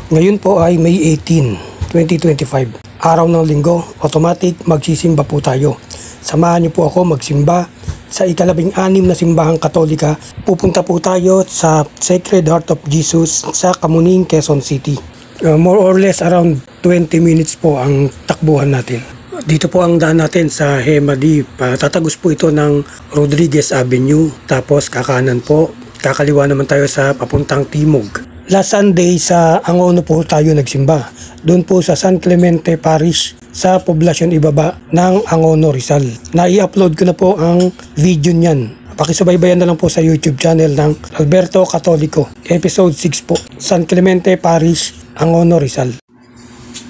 Ngayon po ay May 18, 2025. Araw ng linggo, automatic magsisimba po tayo. Samahan niyo po ako magsimba sa ika-16 na simbahang Katolika. Pupunta po tayo sa Sacred Heart of Jesus sa Kamuning, Quezon City. More or less around 20 minutes po ang takbuhan natin. Dito po ang daan natin sa Hemadi. Tatagos po ito ng Rodriguez Avenue. Tapos kakanan po. Kakaliwa naman tayo sa papuntang Timog. Last Sunday sa Angono po tayo nagsimba. Doon po sa San Clemente Parish sa poblasyon ibaba ng Angono, Rizal. Nai-upload ko na po ang video niyan. Pakisubaybayan na lang po sa YouTube channel ng Alberto Catolico. Episode 6 po. San Clemente Parish, Angono, Rizal.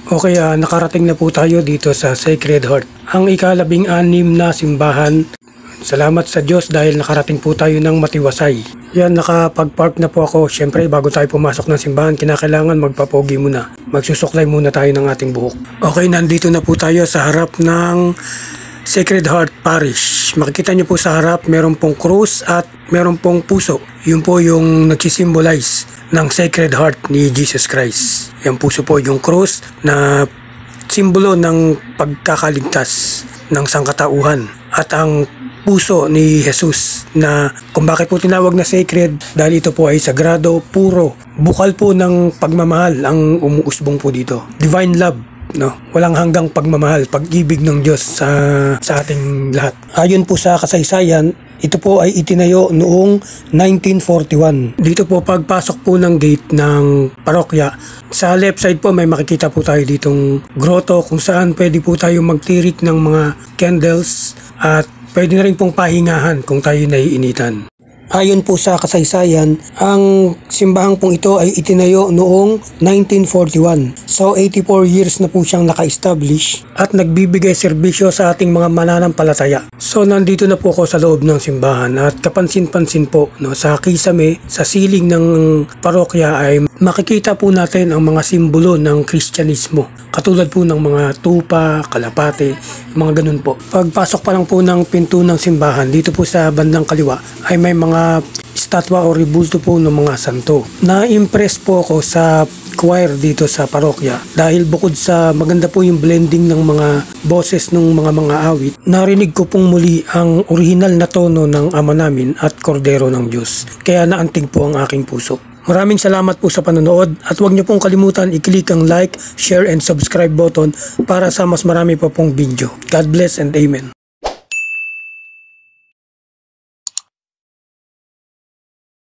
Okay, nakarating na po tayo dito sa Sacred Heart. Ang ika-16 na simbahan. Salamat sa Diyos dahil nakarating po tayo ng matiwasay. Yan, nakapag-park na po ako. Siyempre, bago tayo pumasok ng simbahan, kinakailangan magpapogi muna. Magsusuklay muna tayo ng ating buhok. Okay, nandito na po tayo sa harap ng Sacred Heart Parish. Makikita nyo po sa harap, meron pong krus at meron pong puso. Yun po yung nagsisimbolize ng Sacred Heart ni Jesus Christ. Yung puso po yung krus na simbolo ng pagkakaligtas ng sangkatauhan. At ang puso ni Jesus na kung bakit po tinawag na sacred dahil ito po ay sagrado, puro, bukal po ng pagmamahal ang umuusbong po dito. Divine love. No, walang hanggang pagmamahal, pag-ibig ng Diyos sa ating lahat. Ayon po sa kasaysayan, ito po ay itinayo noong 1941. Dito po pagpasok po ng gate ng parokya, sa left side po may makikita po tayo ditong grotto kung saan pwede po tayo magtirik ng mga candles at pwede na rin pong pahingahan kung tayo naiinitan. Ayon po sa kasaysayan, ang simbahang pong ito ay itinayo noong 1941. So 84 years na po siyang naka-establish at nagbibigay serbisyo sa ating mga mananampalataya. So nandito na po ako sa loob ng simbahan at kapansin-pansin po sa kisame, sa siling ng parokya ay makikita po natin ang mga simbolo ng Kristyanismo. Katulad po ng mga tupa, kalapate, mga ganun po. Pagpasok pa lang po ng pinto ng simbahan, dito po sa bandang kaliwa ay may mga statwa o rebulto po ng mga santo. Na-impress po ako sa choir dito sa parokya dahil bukod sa maganda po yung blending ng mga boses ng mga awit, narinig ko pong muli ang original na tono ng Ama namin at Kordero ng Diyos. Kaya naantig po ang aking puso. Maraming salamat po sa panonood at huwag niyo pong kalimutan i-click ang like, share and subscribe button para sa mas marami pa pong video. God bless and Amen.